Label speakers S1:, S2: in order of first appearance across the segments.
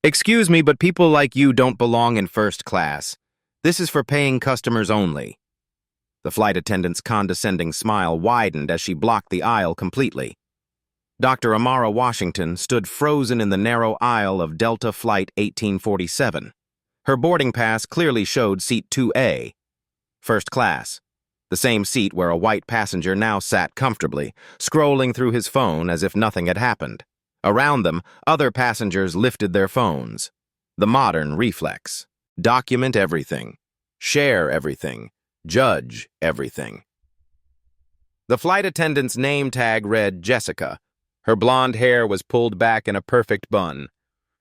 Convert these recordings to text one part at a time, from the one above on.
S1: Excuse me, but people like you don't belong in first class. This is for paying customers only. The flight attendant's condescending smile widened as she blocked the aisle completely. Dr. Amara Washington stood frozen in the narrow aisle of Delta Flight 1847. Her boarding pass clearly showed seat 2A, first class, the same seat where a white passenger now sat comfortably, scrolling through his phone as if nothing had happened. Around them, other passengers lifted their phones. The modern reflex. Document everything. Share everything. Judge everything. The flight attendant's name tag read Jessica. Her blonde hair was pulled back in a perfect bun.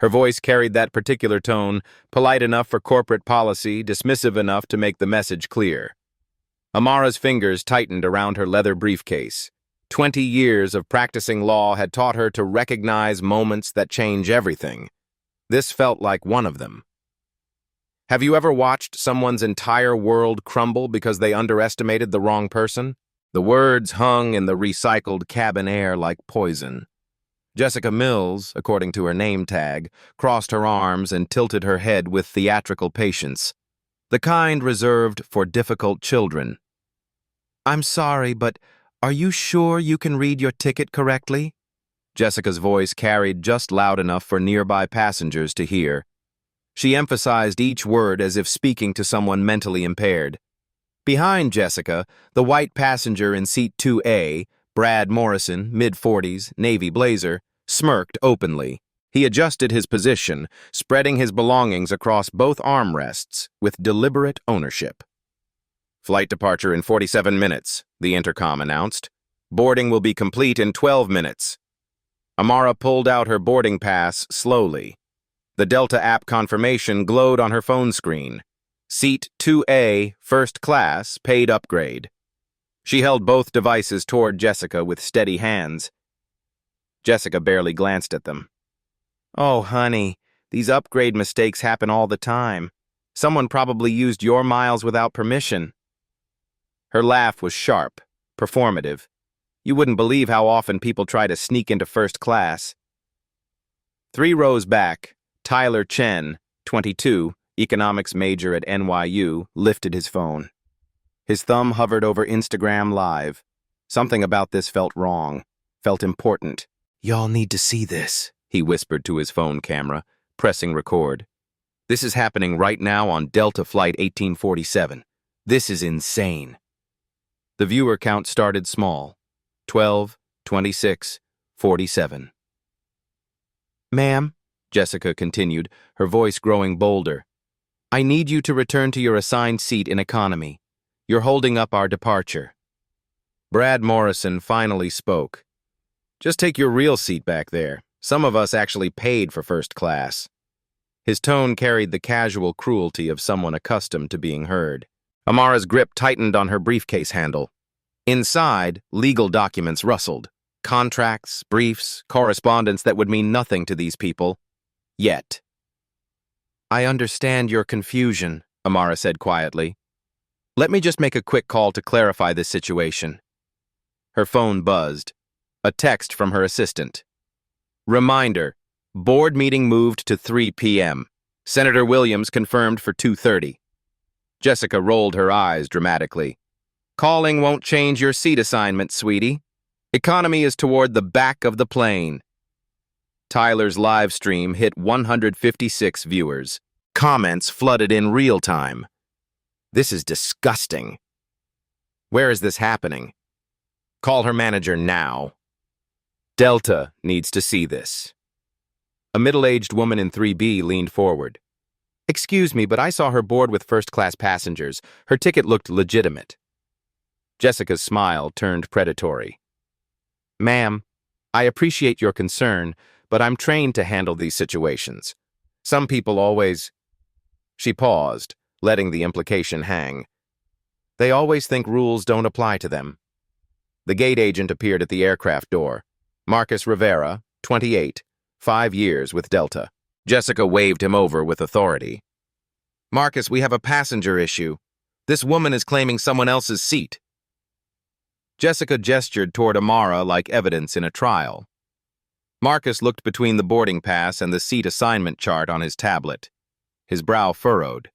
S1: Her voice carried that particular tone, polite enough for corporate policy, dismissive enough to make the message clear. Amara's fingers tightened around her leather briefcase. 20 years of practicing law had taught her to recognize moments that change everything. This felt like one of them. Have you ever watched someone's entire world crumble because they underestimated the wrong person? The words hung in the recycled cabin air like poison. Jessica Mills, according to her name tag, crossed her arms and tilted her head with theatrical patience, the kind reserved for difficult children. "I'm sorry, but are you sure you can read your ticket correctly?" Jessica's voice carried just loud enough for nearby passengers to hear. She emphasized each word as if speaking to someone mentally impaired. Behind Jessica, the white passenger in seat 2A, Brad Morrison, mid-40s, navy blazer, smirked openly. He adjusted his position, spreading his belongings across both armrests with deliberate ownership. "Flight departure in 47 minutes, the intercom announced. Boarding will be complete in 12 minutes. Amara pulled out her boarding pass slowly. The Delta app confirmation glowed on her phone screen. Seat 2A, first class, paid upgrade. She held both devices toward Jessica with steady hands. Jessica barely glanced at them. "Oh, honey, these upgrade mistakes happen all the time. Someone probably used your miles without permission." Her laugh was sharp, performative. You wouldn't believe how often people try to sneak into first class. 3 rows back, Tyler Chen, 22, economics major at NYU, lifted his phone. His thumb hovered over Instagram Live. Something about this felt wrong, felt important. "Y'all need to see this," he whispered to his phone camera, pressing record. "This is happening right now on Delta Flight 1847. This is insane." The viewer count started small. 12, 26, 47. "Ma'am," Jessica continued, her voice growing bolder, "I need you to return to your assigned seat in economy. You're holding up our departure." Brad Morrison finally spoke. "Just take your real seat back there. Some of us actually paid for first class." His tone carried the casual cruelty of someone accustomed to being heard. Amara's grip tightened on her briefcase handle. Inside, legal documents rustled. Contracts, briefs, correspondence that would mean nothing to these people. Yet. "I understand your confusion," Amara said quietly. "Let me just make a quick call to clarify this situation." Her phone buzzed. A text from her assistant. "Reminder, board meeting moved to 3 p.m. Senator Williams confirmed for 2:30. Jessica rolled her eyes dramatically. "Calling won't change your seat assignment, sweetie. Economy is toward the back of the plane." Tyler's live stream hit 156 viewers. Comments flooded in real time. "This is disgusting. Where is this happening? Call her manager now. Delta needs to see this." A middle-aged woman in 3B leaned forward. "Excuse me, but I saw her board with first-class passengers. Her ticket looked legitimate." Jessica's smile turned predatory. "Ma'am, I appreciate your concern, but I'm trained to handle these situations. Some people always—" She paused, letting the implication hang. "They always think rules don't apply to them." The gate agent appeared at the aircraft door. Marcus Rivera, 28, 5 years with Delta. Jessica waved him over with authority. "Marcus, we have a passenger issue. This woman is claiming someone else's seat." Jessica gestured toward Amara like evidence in a trial. Marcus looked between the boarding pass and the seat assignment chart on his tablet. His brow furrowed.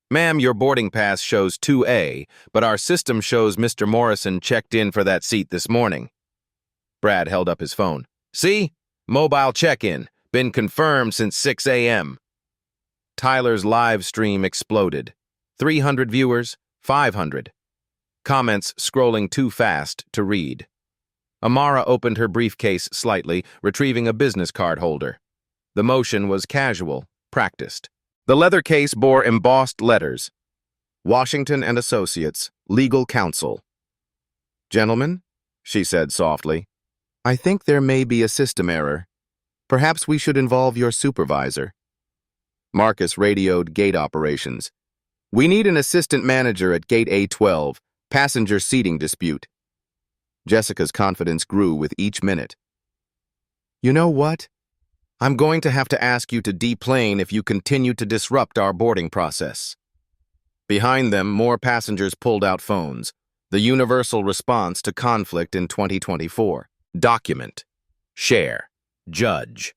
S1: "Ma'am, your boarding pass shows 2A, but our system shows Mr. Morrison checked in for that seat this morning." Brad held up his phone. "See? Mobile check-in. Been confirmed since 6 a.m. Tyler's live stream exploded. 300 viewers, 500. Comments scrolling too fast to read. Amara opened her briefcase slightly, retrieving a business card holder. The motion was casual, practiced. The leather case bore embossed letters. Washington and Associates, Legal Counsel. "Gentlemen," she said softly, "I think there may be a system error. Perhaps we should involve your supervisor." Marcus radioed gate operations. "We need an assistant manager at gate A12, passenger seating dispute." Jessica's confidence grew with each minute. "You know what? I'm going to have to ask you to deplane if you continue to disrupt our boarding process." Behind them, more passengers pulled out phones. The universal response to conflict in 2024. Document. Share. Judge.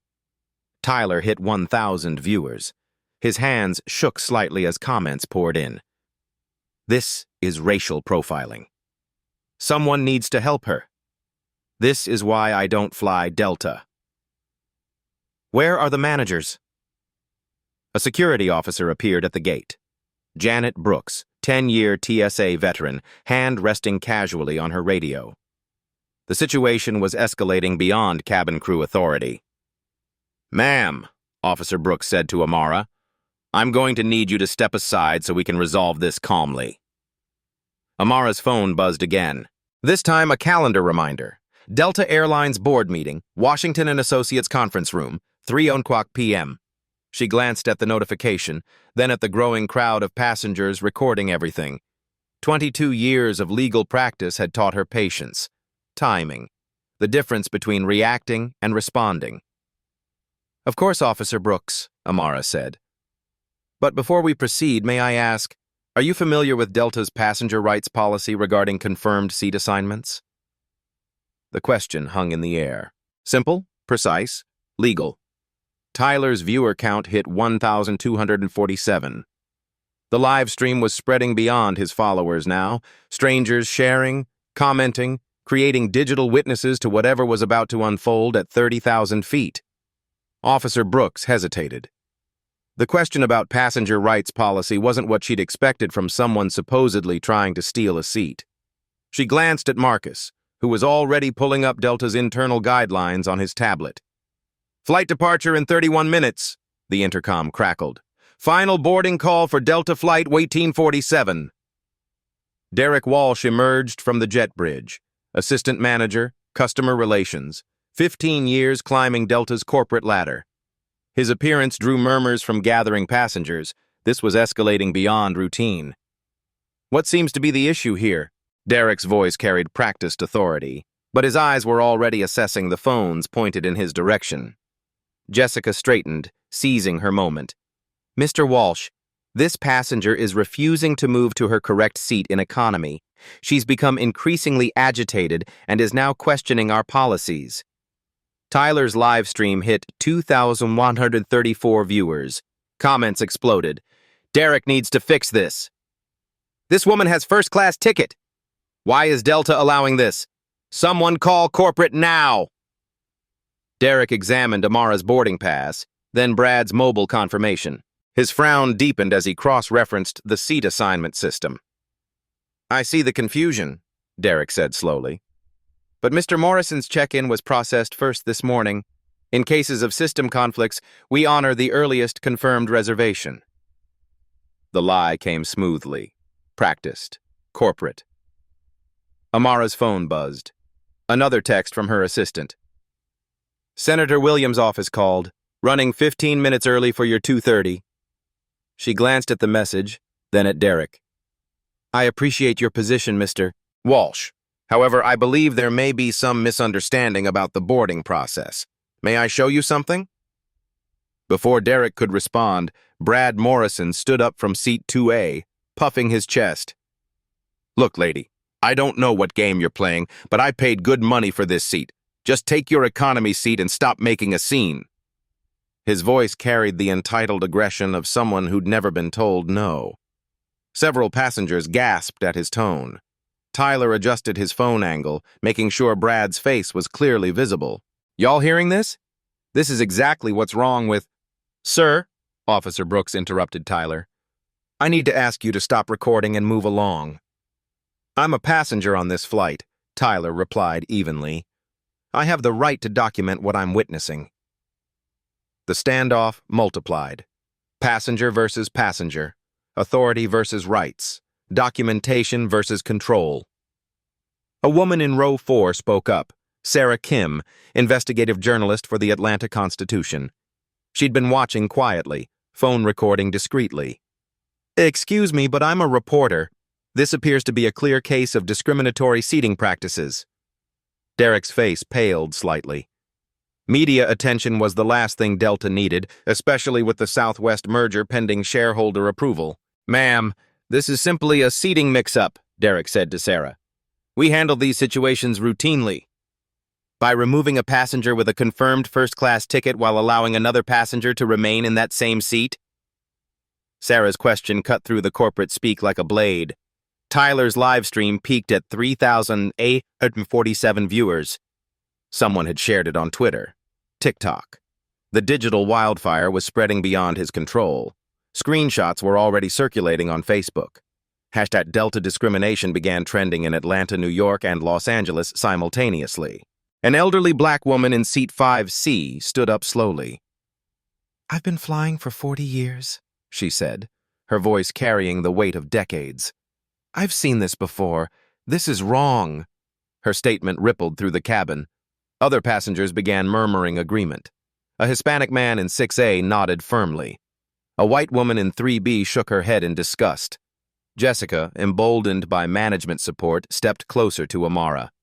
S1: Tyler hit 1,000 viewers. His hands shook slightly as comments poured in. "This is racial profiling. Someone needs to help her. This is why I don't fly Delta." "Where are the managers?" A security officer appeared at the gate. Janet Brooks, 10-year TSA veteran, hand resting casually on her radio. The situation was escalating beyond cabin crew authority. "Ma'am," Officer Brooks said to Amara, "I'm going to need you to step aside so we can resolve this calmly." Amara's phone buzzed again. This time a calendar reminder. Delta Airlines board meeting, Washington and Associates conference room, 3:00 p.m. She glanced at the notification, then at the growing crowd of passengers recording everything. 22 years of legal practice had taught her patience, timing, the difference between reacting and responding. "Of course, Officer Brooks," Amara said. "But before we proceed, may I ask, are you familiar with Delta's passenger rights policy regarding confirmed seat assignments?" The question hung in the air. Simple, precise, legal. Tyler's viewer count hit 1,247. The live stream was spreading beyond his followers now, strangers sharing, commenting, creating digital witnesses to whatever was about to unfold at 30,000 feet. Officer Brooks hesitated. The question about passenger rights policy wasn't what she'd expected from someone supposedly trying to steal a seat. She glanced at Marcus, who was already pulling up Delta's internal guidelines on his tablet. "Flight departure in 31 minutes, the intercom crackled. "Final boarding call for Delta Flight 1847. Derek Walsh emerged from the jet bridge, assistant manager, customer relations, 15 years climbing Delta's corporate ladder. His appearance drew murmurs from gathering passengers. This was escalating beyond routine. "What seems to be the issue here?" Derek's voice carried practiced authority, but his eyes were already assessing the phones pointed in his direction. Jessica straightened, seizing her moment. "Mr. Walsh, this passenger is refusing to move to her correct seat in economy. She's become increasingly agitated and is now questioning our policies." Tyler's live stream hit 2,134 viewers. Comments exploded. "Derek needs to fix this. This woman has first-class ticket. Why is Delta allowing this? Someone call corporate now." Derek examined Amara's boarding pass, then Brad's mobile confirmation. His frown deepened as he cross-referenced the seat assignment system. "I see the confusion," Derek said slowly. "But Mr. Morrison's check-in was processed first this morning. In cases of system conflicts, we honor the earliest confirmed reservation." The lie came smoothly, practiced, corporate. Amara's phone buzzed. Another text from her assistant. "Senator Williams' office called, running 15 minutes early for your 2:30. She glanced at the message, then at Derek. "I appreciate your position, Mr. Walsh. However, I believe there may be some misunderstanding about the boarding process. May I show you something?" Before Derek could respond, Brad Morrison stood up from seat 2A, puffing his chest. "Look, lady, I don't know what game you're playing, but I paid good money for this seat. Just take your economy seat and stop making a scene." His voice carried the entitled aggression of someone who'd never been told no. Several passengers gasped at his tone. Tyler adjusted his phone angle, making sure Brad's face was clearly visible. "Y'all hearing this? This is exactly what's wrong with—" "Sir," Officer Brooks interrupted Tyler, "I need to ask you to stop recording and move along." "I'm a passenger on this flight," Tyler replied evenly. "I have the right to document what I'm witnessing." The standoff multiplied. Passenger versus passenger. Authority versus rights. Documentation versus control. A woman in row 4 spoke up, Sarah Kim, investigative journalist for the Atlanta Constitution. She'd been watching quietly, phone recording discreetly. "Excuse me, but I'm a reporter. This appears to be a clear case of discriminatory seating practices." Derek's face paled slightly. Media attention was the last thing Delta needed, especially with the Southwest merger pending shareholder approval. "Ma'am, this is simply a seating mix-up," Derek said to Sarah. "We handle these situations routinely. By removing a passenger with a confirmed first-class ticket while allowing another passenger to remain in that same seat?" Sarah's question cut through the corporate speak like a blade. Tyler's live stream peaked at 3,847 viewers. Someone had shared it on Twitter, TikTok. The digital wildfire was spreading beyond his control. Screenshots were already circulating on Facebook. Hashtag Delta discrimination began trending in Atlanta, New York, and Los Angeles simultaneously. An elderly black woman in seat 5C stood up slowly. "I've been flying for 40 years, she said, her voice carrying the weight of decades. "I've seen this before. This is wrong." Her statement rippled through the cabin. Other passengers began murmuring agreement. A Hispanic man in 6A nodded firmly. A white woman in 3B shook her head in disgust. Jessica, emboldened by management support, stepped closer to Amara.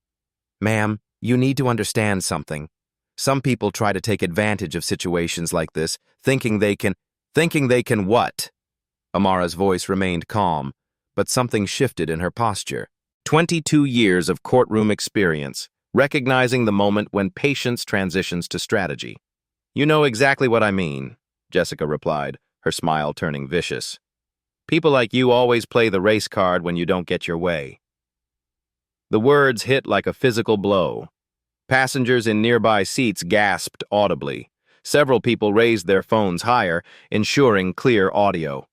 S1: "Ma'am, you need to understand something. Some people try to take advantage of situations like this, thinking they can what?" Amara's voice remained calm, but something shifted in her posture. 22 years of courtroom experience, recognizing the moment when patience transitions to strategy. "You know exactly what I mean," Jessica replied, her smile turning vicious. "People like you always play the race card when you don't get your way." The words hit like a physical blow. Passengers in nearby seats gasped audibly. Several people raised their phones higher, ensuring clear audio.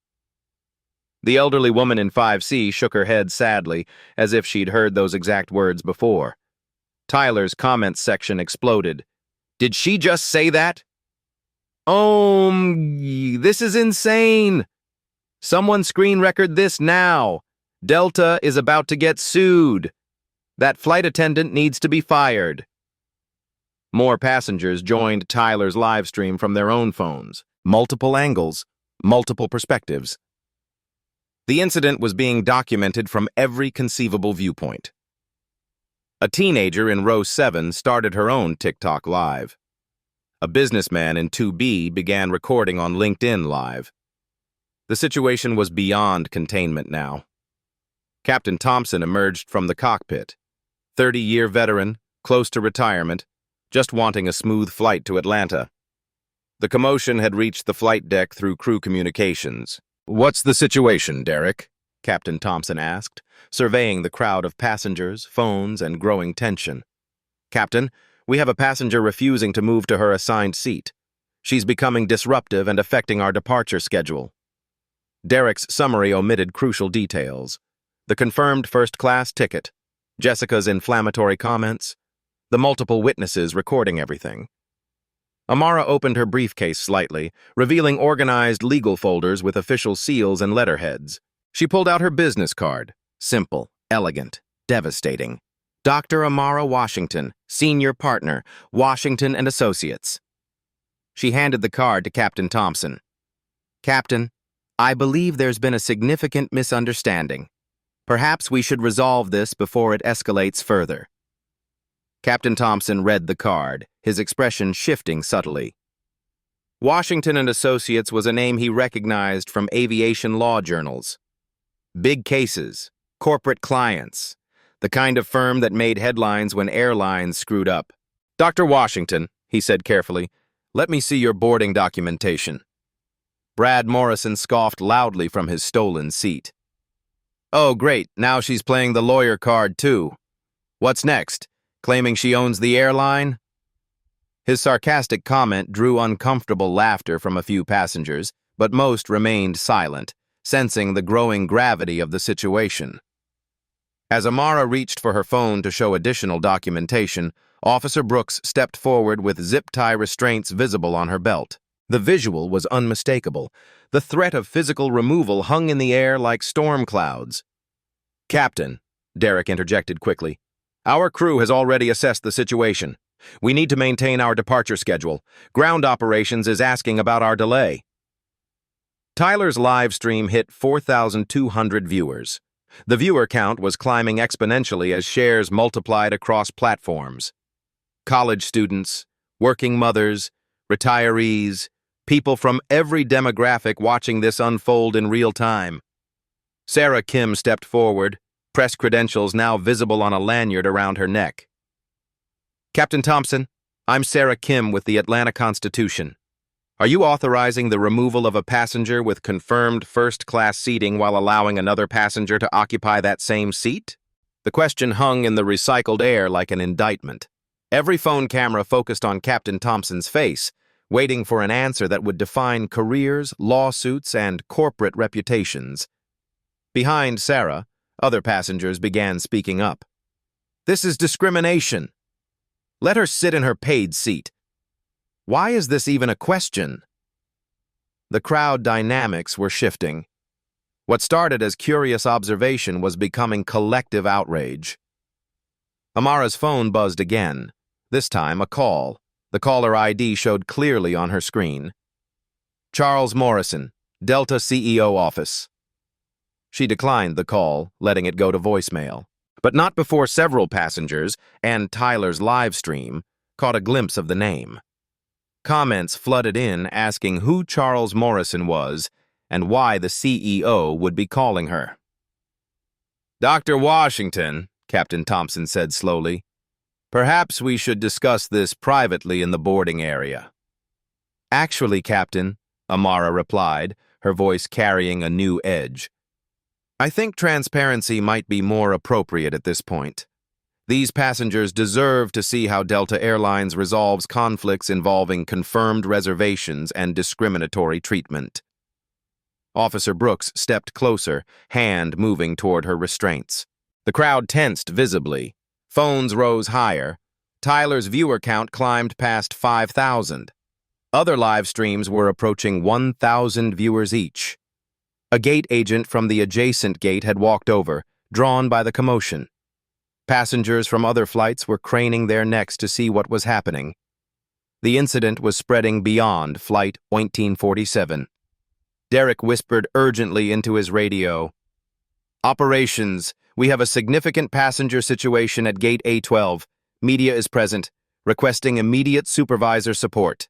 S1: The elderly woman in 5C shook her head sadly, as if she'd heard those exact words before. Tyler's comments section exploded. "Did she just say that? This is insane. Someone screen record this now. Delta is about to get sued. That flight attendant needs to be fired." More passengers joined Tyler's live stream from their own phones. Multiple angles, multiple perspectives. The incident was being documented from every conceivable viewpoint. A teenager in row 7 started her own TikTok live. A businessman in 2B began recording on LinkedIn Live. The situation was beyond containment now. Captain Thompson emerged from the cockpit. 30-year veteran, close to retirement, just wanting a smooth flight to Atlanta. The commotion had reached the flight deck through crew communications. "What's the situation, Derek?" Captain Thompson asked, surveying the crowd of passengers, phones, and growing tension. "Captain, we have a passenger refusing to move to her assigned seat. She's becoming disruptive and affecting our departure schedule." Derek's summary omitted crucial details. The confirmed first-class ticket, Jessica's inflammatory comments, the multiple witnesses recording everything. Amara opened her briefcase slightly, revealing organized legal folders with official seals and letterheads. She pulled out her business card. Simple, elegant, devastating. Dr. Amara Washington, Senior Partner, Washington and Associates. She handed the card to Captain Thompson. "Captain, I believe there's been a significant misunderstanding. Perhaps we should resolve this before it escalates further." Captain Thompson read the card, his expression shifting subtly. Washington and Associates was a name he recognized from aviation law journals. Big cases, corporate clients, the kind of firm that made headlines when airlines screwed up. "Dr. Washington," he said carefully, "let me see your boarding documentation." Brad Morrison scoffed loudly from his stolen seat. "Oh, great, now she's playing the lawyer card, too. What's next? Claiming she owns the airline?" His sarcastic comment drew uncomfortable laughter from a few passengers, but most remained silent, sensing the growing gravity of the situation. As Amara reached for her phone to show additional documentation, Officer Brooks stepped forward with zip-tie restraints visible on her belt. The visual was unmistakable. The threat of physical removal hung in the air like storm clouds. "Captain," Derek interjected quickly, "our crew has already assessed the situation. We need to maintain our departure schedule. Ground operations is asking about our delay." Tyler's live stream hit 4,200 viewers. The viewer count was climbing exponentially as shares multiplied across platforms. College students, working mothers, retirees, people from every demographic watching this unfold in real time. Sarah Kim stepped forward, press credentials now visible on a lanyard around her neck. "Captain Thompson, I'm Sarah Kim with the Atlanta Constitution. Are you authorizing the removal of a passenger with confirmed first-class seating while allowing another passenger to occupy that same seat?" The question hung in the recycled air like an indictment. Every phone camera focused on Captain Thompson's face, waiting for an answer that would define careers, lawsuits, and corporate reputations. Behind Sarah, other passengers began speaking up. "This is discrimination. Let her sit in her paid seat. Why is this even a question?" The crowd dynamics were shifting. What started as curious observation was becoming collective outrage. Amara's phone buzzed again, this time a call. The caller ID showed clearly on her screen. "Charles Morrison, Delta CEO office." She declined the call, letting it go to voicemail. But not before several passengers, and Tyler's live stream, caught a glimpse of the name. Comments flooded in asking who Charles Morrison was and why the CEO would be calling her. "Dr. Washington," Captain Thompson said slowly, "perhaps we should discuss this privately in the boarding area." "Actually, Captain," Amara replied, her voice carrying a new edge, "I think transparency might be more appropriate at this point. These passengers deserve to see how Delta Airlines resolves conflicts involving confirmed reservations and discriminatory treatment." Officer Brooks stepped closer, hand moving toward her restraints. The crowd tensed visibly. Phones rose higher. Tyler's viewer count climbed past 5,000. Other live streams were approaching 1,000 viewers each. A gate agent from the adjacent gate had walked over, drawn by the commotion. Passengers from other flights were craning their necks to see what was happening. The incident was spreading beyond Flight 1847. Derek whispered urgently into his radio. "Operations, we have a significant passenger situation at Gate A12. Media is present, requesting immediate supervisor support."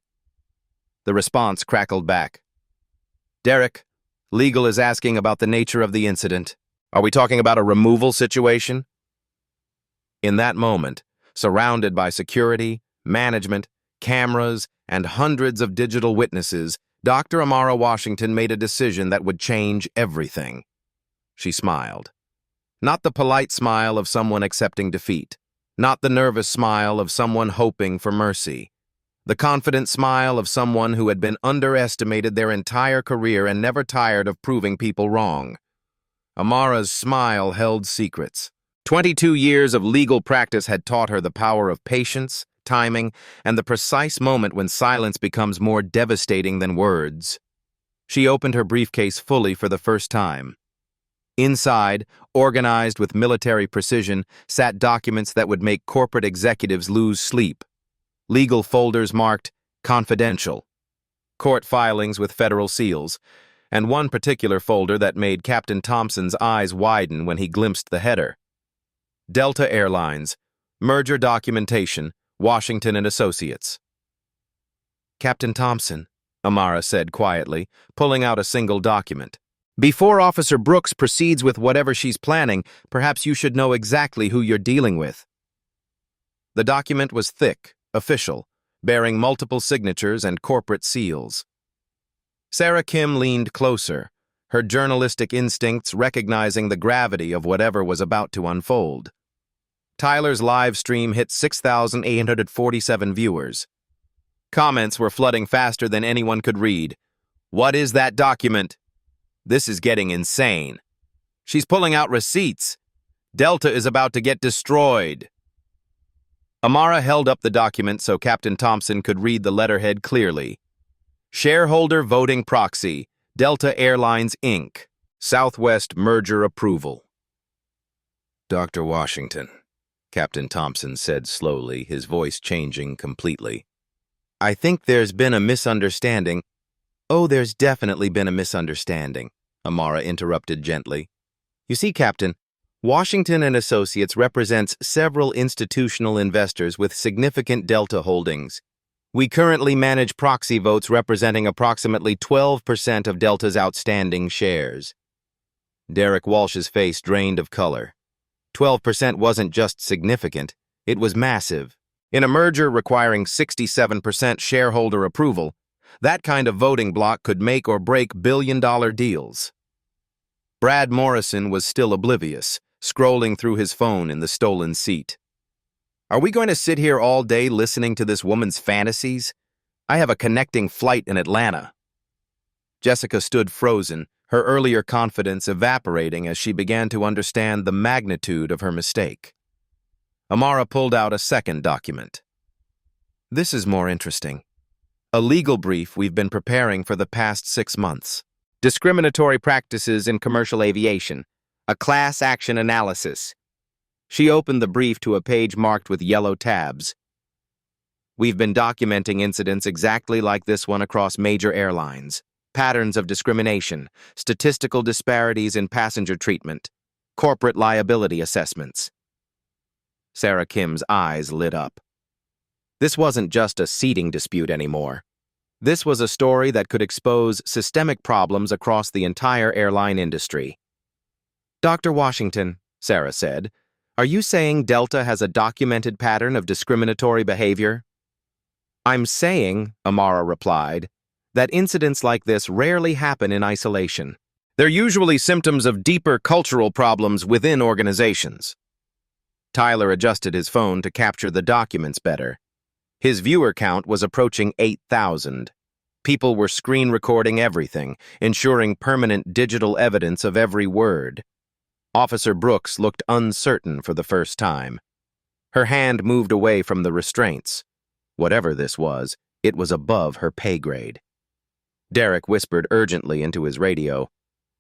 S1: The response crackled back. "Derek, legal is asking about the nature of the incident. Are we talking about a removal situation?" In that moment, surrounded by security, management, cameras, and hundreds of digital witnesses, Dr. Amara Washington made a decision that would change everything. She smiled. Not the polite smile of someone accepting defeat. Not the nervous smile of someone hoping for mercy. The confident smile of someone who had been underestimated their entire career and never tired of proving people wrong. Amara's smile held secrets. 22 years of legal practice had taught her the power of patience, timing, and the precise moment when silence becomes more devastating than words. She opened her briefcase fully for the first time. Inside, organized with military precision, sat documents that would make corporate executives lose sleep. Legal folders marked confidential, court filings with federal seals, and one particular folder that made Captain Thompson's eyes widen when he glimpsed the header. Delta Airlines, merger documentation, Washington and Associates. "Captain Thompson," Amara said quietly, pulling out a single document. "Before Officer Brooks proceeds with whatever she's planning, perhaps you should know exactly who you're dealing with." The document was thick, official, bearing multiple signatures and corporate seals. Sarah Kim leaned closer, her journalistic instincts recognizing the gravity of whatever was about to unfold. Tyler's live stream hit 6,847 viewers. Comments were flooding faster than anyone could read. "What is that document? This is getting insane. She's pulling out receipts. Delta is about to get destroyed." Amara held up the document so Captain Thompson could read the letterhead clearly. Shareholder Voting Proxy, Delta Airlines, Inc. Southwest Merger Approval. "Dr. Washington," Captain Thompson said slowly, his voice changing completely. "I think there's been a misunderstanding." "Oh, there's definitely been a misunderstanding," Amara interrupted gently. "You see, Captain, Washington and Associates represents several institutional investors with significant Delta holdings. We currently manage proxy votes representing approximately 12% of Delta's outstanding shares." Derek Walsh's face drained of color. 12% wasn't just significant, it was massive. In a merger requiring 67% shareholder approval, that kind of voting bloc could make or break billion-dollar deals. Brad Morrison was still oblivious, scrolling through his phone in the stolen seat. "Are we going to sit here all day listening to this woman's fantasies? I have a connecting flight in Atlanta." Jessica stood frozen, her earlier confidence evaporating as she began to understand the magnitude of her mistake. Amara pulled out a second document. "This is more interesting. A legal brief we've been preparing for the past 6 months. Discriminatory practices in commercial aviation. A class action analysis." She opened the brief to a page marked with yellow tabs. "We've been documenting incidents exactly like this one across major airlines. Patterns of discrimination, statistical disparities in passenger treatment, corporate liability assessments." Sarah Kim's eyes lit up. This wasn't just a seating dispute anymore. This was a story that could expose systemic problems across the entire airline industry. "Dr. Washington," Sarah said, "are you saying Delta has a documented pattern of discriminatory behavior?" "I'm saying," Amara replied, "that incidents like this rarely happen in isolation. They're usually symptoms of deeper cultural problems within organizations." Tyler adjusted his phone to capture the documents better. His viewer count was approaching 8,000. People were screen recording everything, ensuring permanent digital evidence of every word. Officer Brooks looked uncertain for the first time. Her hand moved away from the restraints. Whatever this was, it was above her pay grade. Derek whispered urgently into his radio.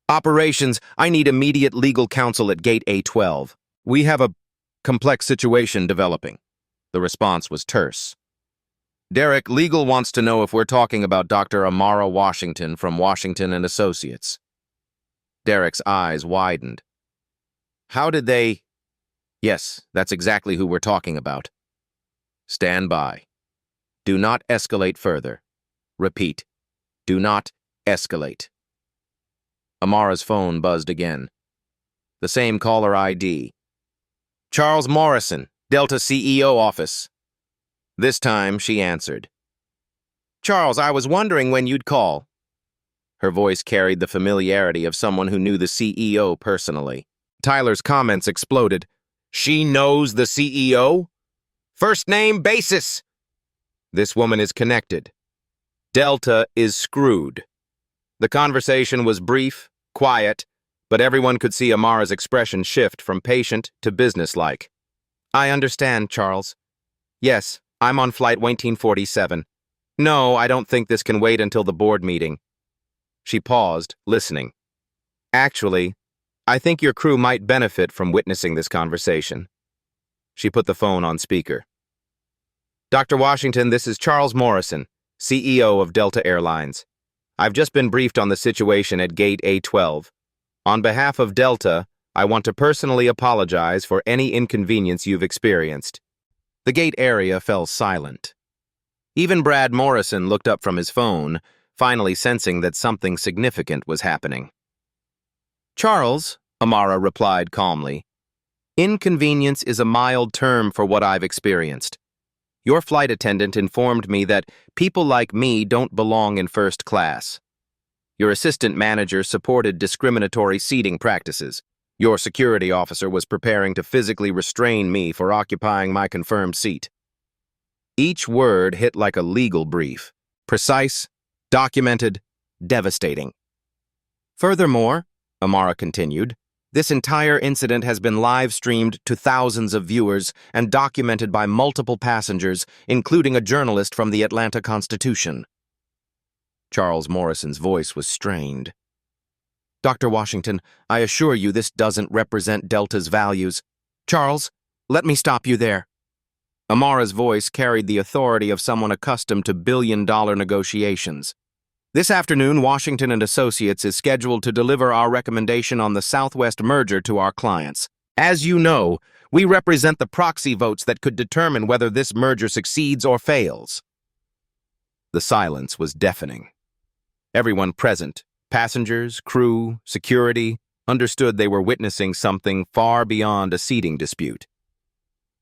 S1: "Operations, I need immediate legal counsel at Gate A12. We have a complex situation developing." The response was terse. "Derek, legal wants to know if we're talking about Dr. Amara Washington from Washington and Associates." Derek's eyes widened. "How did they—" "Yes, that's exactly who we're talking about." "Stand by. Do not escalate further. Repeat, do not escalate." Amara's phone buzzed again. The same caller ID. "Charles Morrison, Delta CEO office." This time she answered. "Charles, I was wondering when you'd call." Her voice carried the familiarity of someone who knew the CEO personally. Tyler's comments exploded. "She knows the CEO? First name basis!" "This woman is connected. Delta is screwed." The conversation was brief, quiet, but everyone could see Amara's expression shift from patient to businesslike. "I understand, Charles. Yes, I'm on flight 1947. No, I don't think this can wait until the board meeting." She paused, listening. "Actually, I think your crew might benefit from witnessing this conversation." She put the phone on speaker. "Dr. Washington, this is Charles Morrison, CEO of Delta Airlines. I've just been briefed on the situation at Gate A12. On behalf of Delta, I want to personally apologize for any inconvenience you've experienced." The gate area fell silent. Even Brad Morrison looked up from his phone, finally sensing that something significant was happening. "Charles," Amara replied calmly, "inconvenience is a mild term for what I've experienced. Your flight attendant informed me that people like me don't belong in first class. Your assistant manager supported discriminatory seating practices. Your security officer was preparing to physically restrain me for occupying my confirmed seat. Each word hit like a legal brief. Precise, documented, devastating. Furthermore, Amara continued, this entire incident has been live-streamed to thousands of viewers and documented by multiple passengers, including a journalist from the Atlanta Constitution. Charles Morrison's voice was strained. Dr. Washington, I assure you this doesn't represent Delta's values. Charles, let me stop you there. Amara's voice carried the authority of someone accustomed to billion-dollar negotiations. This afternoon, Washington & Associates is scheduled to deliver our recommendation on the Southwest merger to our clients. As you know, we represent the proxy votes that could determine whether this merger succeeds or fails. The silence was deafening. Everyone present, passengers, crew, security, understood they were witnessing something far beyond a seating dispute.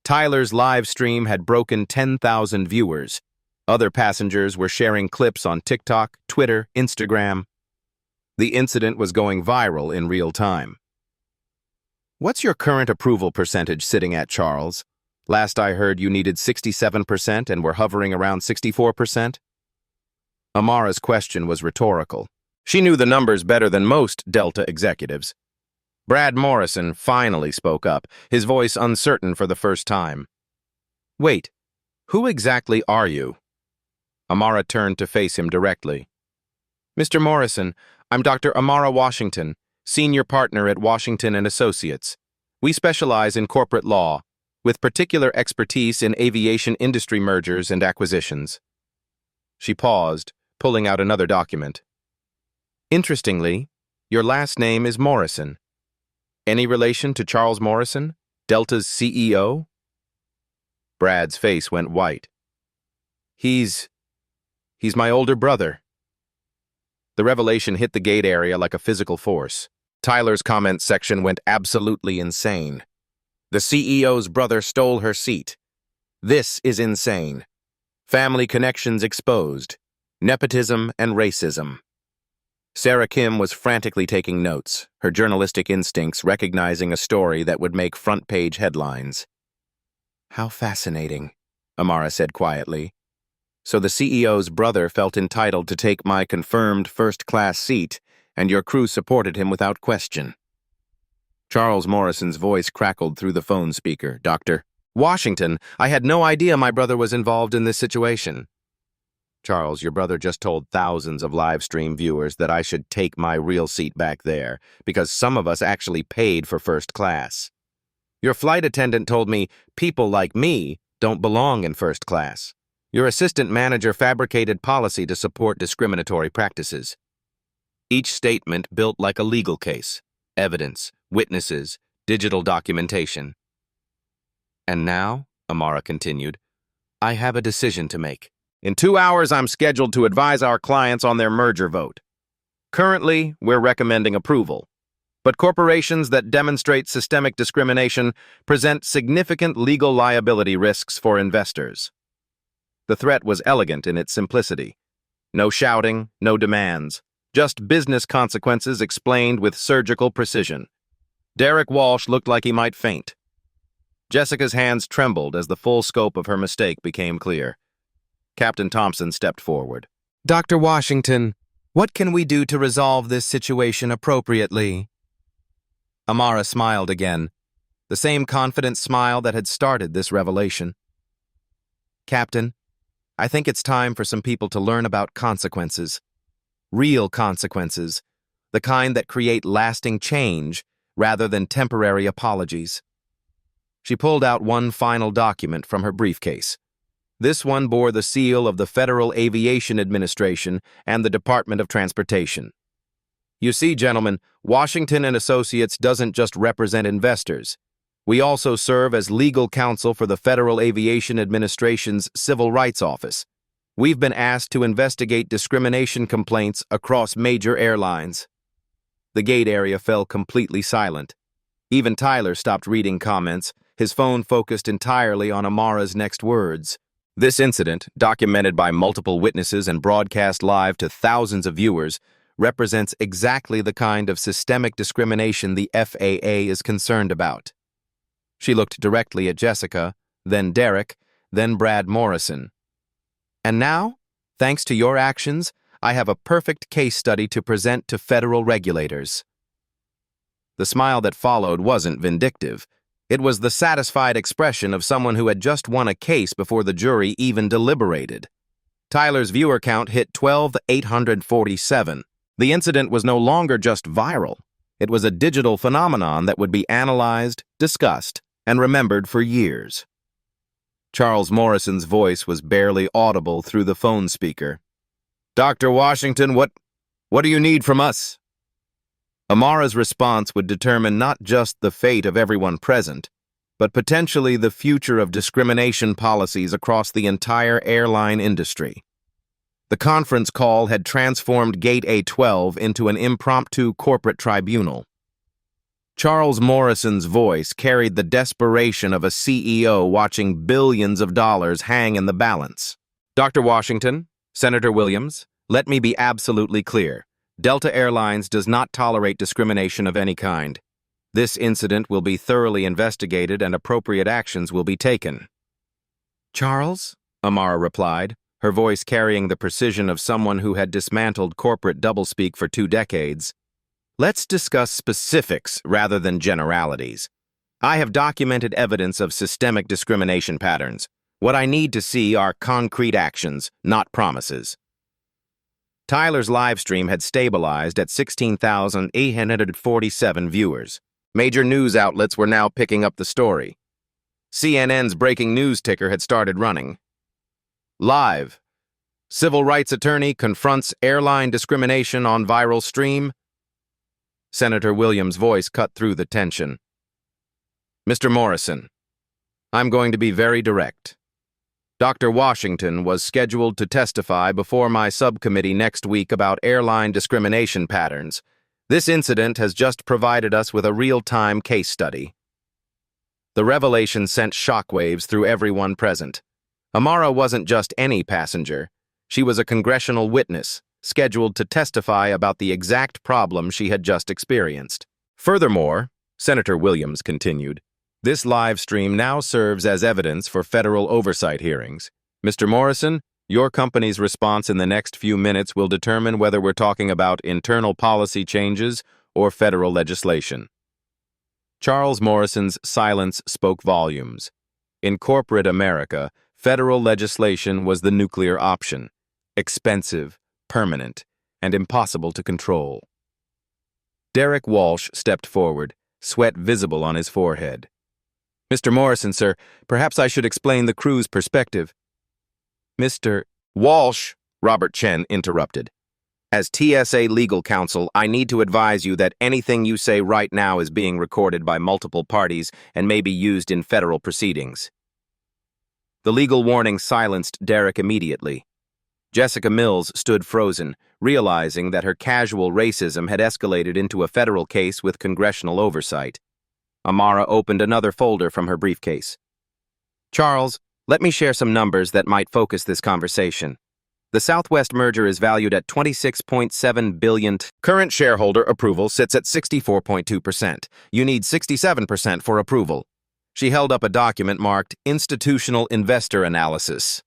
S1: Tyler's live stream had broken 10,000 viewers. Other passengers were sharing clips on TikTok, Twitter, Instagram. The incident was going viral in real time. What's your current approval percentage sitting at, Charles? Last I heard you needed 67% and were hovering around 64%. Amara's question was rhetorical. She knew the numbers better than most Delta executives. Brad Morrison finally spoke up, his voice uncertain for the first time. Wait, who exactly are you? Amara turned to face him directly. Mr. Morrison, I'm Dr. Amara Washington, senior partner at Washington & Associates. We specialize in corporate law, with particular expertise in aviation industry mergers and acquisitions. She paused, pulling out another document. Interestingly, your last name is Morrison. Any relation to Charles Morrison, Delta's CEO? Brad's face went white. He's my older brother. The revelation hit the gate area like a physical force. Tyler's comment section went absolutely insane. The CEO's brother stole her seat. This is insane. Family connections exposed. Nepotism and racism. Sarah Kim was frantically taking notes, her journalistic instincts recognizing a story that would make front-page headlines. How fascinating, Amara said quietly. So the CEO's brother felt entitled to take my confirmed first-class seat, and your crew supported him without question. Charles Morrison's voice crackled through the phone speaker. Dr. Washington, I had no idea my brother was involved in this situation. Charles, your brother just told thousands of live stream viewers that I should take my real seat back there, because some of us actually paid for first class. Your flight attendant told me people like me don't belong in first class. Your assistant manager fabricated policy to support discriminatory practices. Each statement built like a legal case. Evidence, witnesses, digital documentation. And now, Amara continued, I have a decision to make. In 2 hours, I'm scheduled to advise our clients on their merger vote. Currently, we're recommending approval. But corporations that demonstrate systemic discrimination present significant legal liability risks for investors. The threat was elegant in its simplicity. No shouting, no demands, just business consequences explained with surgical precision. Derek Walsh looked like he might faint. Jessica's hands trembled as the full scope of her mistake became clear. Captain Thompson stepped forward. Dr. Washington, what can we do to resolve this situation appropriately? Amara smiled again, the same confident smile that had started this revelation. Captain, I think it's time for some people to learn about consequences. Real consequences, the kind that create lasting change rather than temporary apologies. She pulled out one final document from her briefcase. This one bore the seal of the Federal Aviation Administration and the Department of Transportation. You see, gentlemen, Washington & Associates doesn't just represent investors. We also serve as legal counsel for the Federal Aviation Administration's Civil Rights Office. We've been asked to investigate discrimination complaints across major airlines. The gate area fell completely silent. Even Tyler stopped reading comments, his phone focused entirely on Amara's next words. This incident, documented by multiple witnesses and broadcast live to thousands of viewers, represents exactly the kind of systemic discrimination the FAA is concerned about. She looked directly at Jessica, then Derek, then Brad Morrison. And now, thanks to your actions, I have a perfect case study to present to federal regulators. The smile that followed wasn't vindictive. It was the satisfied expression of someone who had just won a case before the jury even deliberated. Tyler's viewer count hit 12,847. The incident was no longer just viral. It was a digital phenomenon that would be analyzed, discussed, and remembered for years. Charles Morrison's voice was barely audible through the phone speaker. "Dr. Washington, what do you need from us?" Amara's response would determine not just the fate of everyone present, but potentially the future of discrimination policies across the entire airline industry. The conference call had transformed Gate A12 into an impromptu corporate tribunal. Charles Morrison's voice carried the desperation of a CEO watching billions of dollars hang in the balance. "Dr. Washington, Senator Williams, let me be absolutely clear. Delta Airlines does not tolerate discrimination of any kind. This incident will be thoroughly investigated and appropriate actions will be taken." "Charles?" Amara replied, her voice carrying the precision of someone who had dismantled corporate doublespeak for 2 decades. "Let's discuss specifics rather than generalities. I have documented evidence of systemic discrimination patterns. What I need to see are concrete actions, not promises." Tyler's live stream had stabilized at 16,847 viewers. Major news outlets were now picking up the story. CNN's breaking news ticker had started running. Live. Civil rights attorney confronts airline discrimination on viral stream. Senator Williams' voice cut through the tension. "Mr. Morrison, I'm going to be very direct. Dr. Washington was scheduled to testify before my subcommittee next week about airline discrimination patterns. This incident has just provided us with a real-time case study." The revelation sent shockwaves through everyone present. Amara wasn't just any passenger. She was a congressional witness, scheduled to testify about the exact problem she had just experienced. "Furthermore," Senator Williams continued, "this live stream now serves as evidence for federal oversight hearings. Mr. Morrison, your company's response in the next few minutes will determine whether we're talking about internal policy changes or federal legislation." Charles Morrison's silence spoke volumes. In corporate America, federal legislation was the nuclear option: expensive, permanent, and impossible to control. Derek Walsh stepped forward, sweat visible on his forehead. "Mr. Morrison, sir, perhaps I should explain the crew's perspective." "Mr. Walsh," Robert Chen interrupted. "As TSA legal counsel, I need to advise you that anything you say right now is being recorded by multiple parties and may be used in federal proceedings." The legal warning silenced Derek immediately. Jessica Mills stood frozen, realizing that her casual racism had escalated into a federal case with congressional oversight. Amara opened another folder from her briefcase. "Charles, let me share some numbers that might focus this conversation. The Southwest merger is valued at $26.7 billion. Current shareholder approval sits at 64.2%. You need 67% for approval." She held up a document marked Institutional Investor Analysis.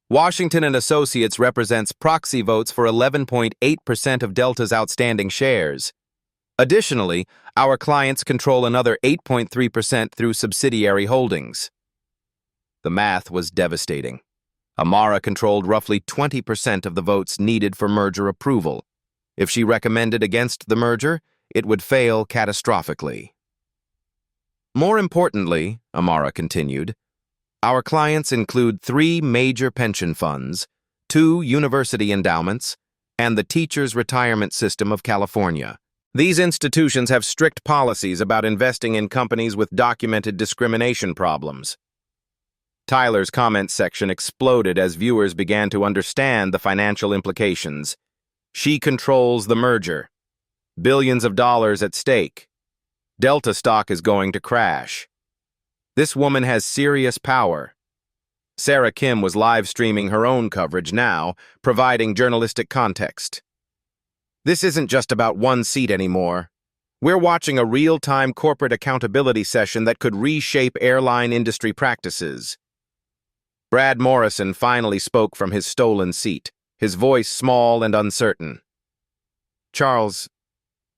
S1: "Washington and Associates represents proxy votes for 11.8% of Delta's outstanding shares. Additionally, our clients control another 8.3% through subsidiary holdings." The math was devastating. Amara controlled roughly 20% of the votes needed for merger approval. If she recommended against the merger, it would fail catastrophically. "More importantly," Amara continued, "our clients include 3 major pension funds, 2 university endowments, and the Teachers' Retirement System of California. These institutions have strict policies about investing in companies with documented discrimination problems." Tyler's comment section exploded as viewers began to understand the financial implications. She controls the merger. Billions of dollars at stake. Delta stock is going to crash. This woman has serious power. Sarah Kim was live streaming her own coverage now, providing journalistic context. This isn't just about one seat anymore. We're watching a real-time corporate accountability session that could reshape airline industry practices. Brad Morrison finally spoke from his stolen seat, his voice small and uncertain. Charles,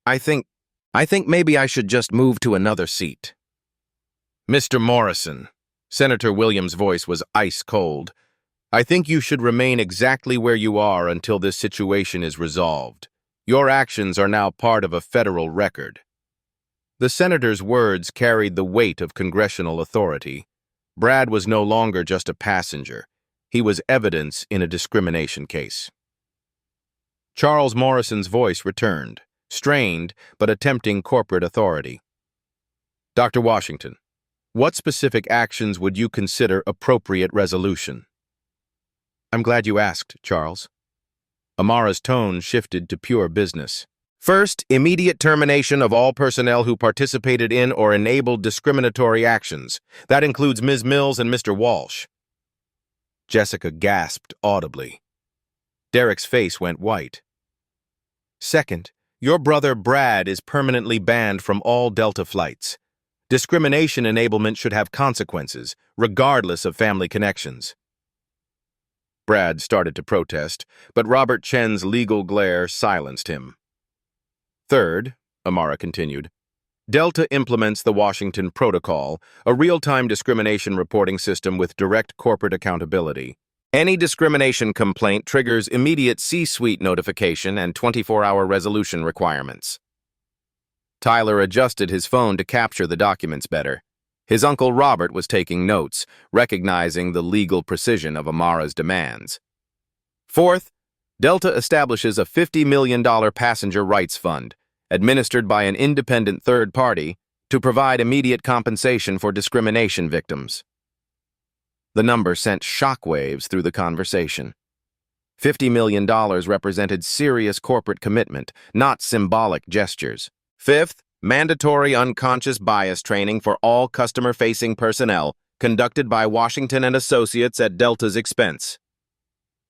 S1: I think maybe I should just move to another seat. Mr. Morrison, Senator Williams' voice was ice cold. I think you should remain exactly where you are until this situation is resolved. Your actions are now part of a federal record. The senator's words carried the weight of congressional authority. Brad was no longer just a passenger. He was evidence in a discrimination case. Charles Morrison's voice returned, strained but attempting corporate authority. Dr. Washington, what specific actions would you consider appropriate resolution? I'm glad you asked, Charles. Amara's tone shifted to pure business. First, immediate termination of all personnel who participated in or enabled discriminatory actions. That includes Ms. Mills and Mr. Walsh. Jessica gasped audibly. Derek's face went white. Second, your brother Brad is permanently banned from all Delta flights. Discrimination enablement should have consequences, regardless of family connections. Brad started to protest, but Robert Chen's legal glare silenced him. Third, Amara continued, Delta implements the Washington Protocol, a real-time discrimination reporting system with direct corporate accountability. Any discrimination complaint triggers immediate C-suite notification and 24-hour resolution requirements. Tyler adjusted his phone to capture the documents better. His uncle Robert was taking notes, recognizing the legal precision of Amara's demands. Fourth, Delta establishes a $50 million passenger rights fund, administered by an independent third party, to provide immediate compensation for discrimination victims. The number sent shockwaves through the conversation. $50 million represented serious corporate commitment, not symbolic gestures. Fifth, mandatory unconscious bias training for all customer-facing personnel, conducted by Washington and Associates at Delta's expense.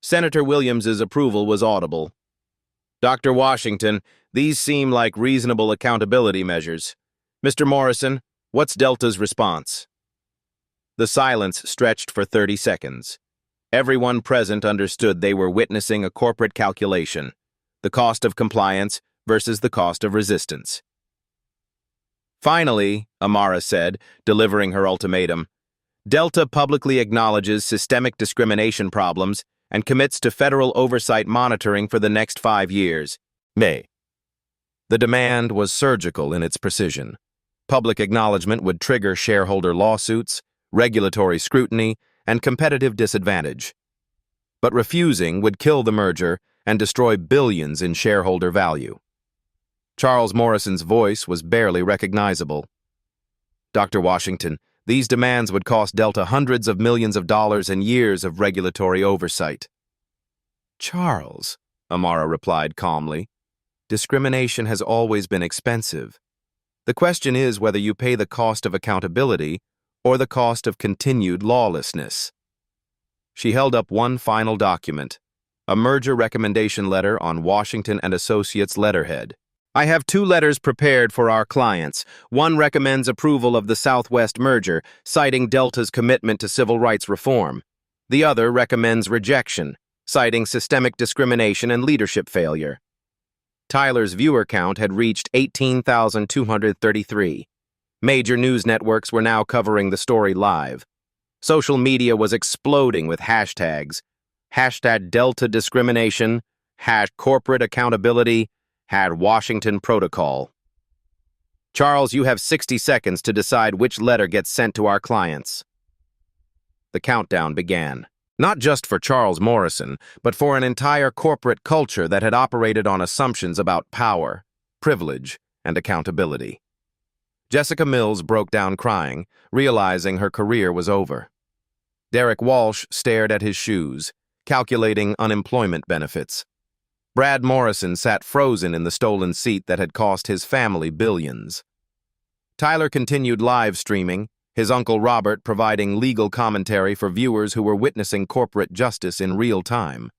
S1: Senator Williams's approval was audible. Dr. Washington, these seem like reasonable accountability measures. Mr. Morrison, what's Delta's response? The silence stretched for 30 seconds. Everyone present understood they were witnessing a corporate calculation, the cost of compliance versus the cost of resistance. Finally, Amara said, delivering her ultimatum, Delta publicly acknowledges systemic discrimination problems and commits to federal oversight monitoring for the next 5 years. May. The demand was surgical in its precision. Public acknowledgement would trigger shareholder lawsuits, regulatory scrutiny, and competitive disadvantage. But refusing would kill the merger and destroy billions in shareholder value. Charles Morrison's voice was barely recognizable. Dr. Washington, these demands would cost Delta hundreds of millions of dollars and years of regulatory oversight. Charles, Amara replied calmly, discrimination has always been expensive. The question is whether you pay the cost of accountability or the cost of continued lawlessness. She held up one final document, a merger recommendation letter on Washington and Associates letterhead. I have 2 letters prepared for our clients. One recommends approval of the Southwest merger, citing Delta's commitment to civil rights reform. The other recommends rejection, citing systemic discrimination and leadership failure. Tyler's viewer count had reached 18,233. Major news networks were now covering the story live. Social media was exploding with hashtags. Hashtag Delta discrimination, #corporate accountability, #Washington Protocol. Charles, you have 60 seconds to decide which letter gets sent to our clients. The countdown began, not just for Charles Morrison, but for an entire corporate culture that had operated on assumptions about power, privilege, and accountability. Jessica Mills broke down crying, realizing her career was over. Derek Walsh stared at his shoes, calculating unemployment benefits. Brad Morrison sat frozen in the stolen seat that had cost his family billions. Tyler continued live streaming, his Uncle Robert providing legal commentary for viewers who were witnessing corporate justice in real time.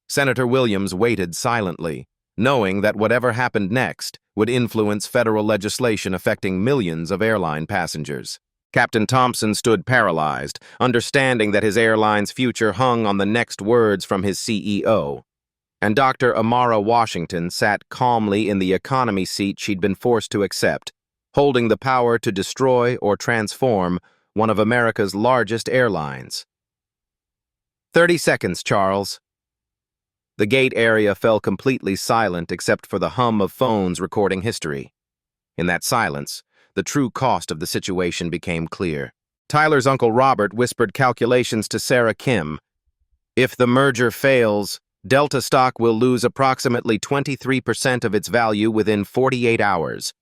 S1: Senator Williams waited silently, knowing that whatever happened next would influence federal legislation affecting millions of airline passengers. Captain Thompson stood paralyzed, understanding that his airline's future hung on the next words from his CEO. And Dr. Amara Washington sat calmly in the economy seat she'd been forced to accept, holding the power to destroy or transform one of America's largest airlines. 30 seconds, Charles. The gate area fell completely silent except for the hum of phones recording history. In that silence, the true cost of the situation became clear. Tyler's Uncle Robert whispered calculations to Sarah Kim. If the merger fails, Delta stock will lose approximately 23% of its value within 48 hours.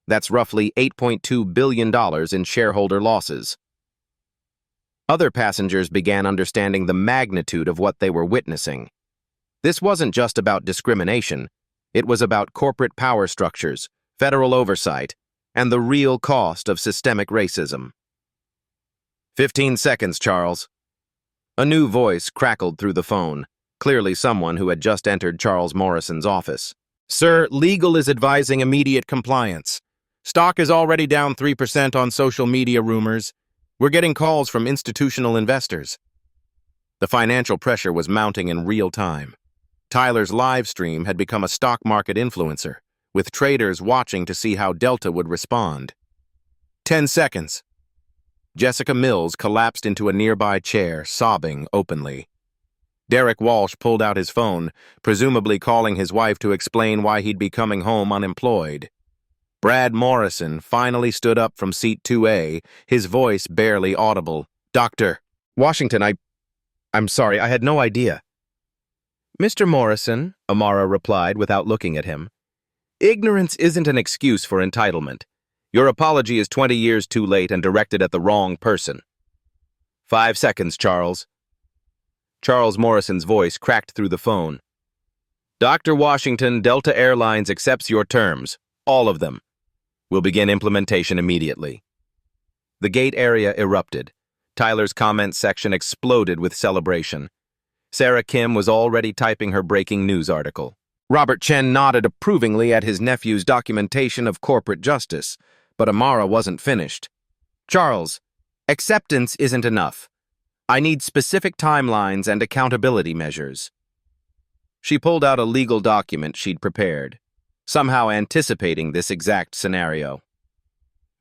S1: That's roughly $8.2 billion in shareholder losses. Other passengers began understanding the magnitude of what they were witnessing. This wasn't just about discrimination. It was about corporate power structures, federal oversight, and the real cost of systemic racism. 15 seconds, Charles. A new voice crackled through the phone, clearly someone who had just entered Charles Morrison's office. Sir, legal is advising immediate compliance. Stock is already down 3% on social media rumors. We're getting calls from institutional investors. The financial pressure was mounting in real time. Tyler's live stream had become a stock market influencer, with traders watching to see how Delta would respond. 10 seconds. Jessica Mills collapsed into a nearby chair, sobbing openly. Derek Walsh pulled out his phone, presumably calling his wife to explain why he'd be coming home unemployed. Brad Morrison finally stood up from seat 2A, his voice barely audible. Dr. Washington, I'm sorry, I had no idea. Mr. Morrison, Amara replied without looking at him. Ignorance isn't an excuse for entitlement. Your apology is 20 years too late and directed at the wrong person. 5 seconds, Charles. Charles Morrison's voice cracked through the phone. Dr. Washington, Delta Airlines accepts your terms, all of them. We'll begin implementation immediately. The gate area erupted. Tyler's comment section exploded with celebration. Sarah Kim was already typing her breaking news article. Robert Chen nodded approvingly at his nephew's documentation of corporate justice, but Amara wasn't finished. Charles, acceptance isn't enough. I need specific timelines and accountability measures. She pulled out a legal document she'd prepared, somehow anticipating this exact scenario.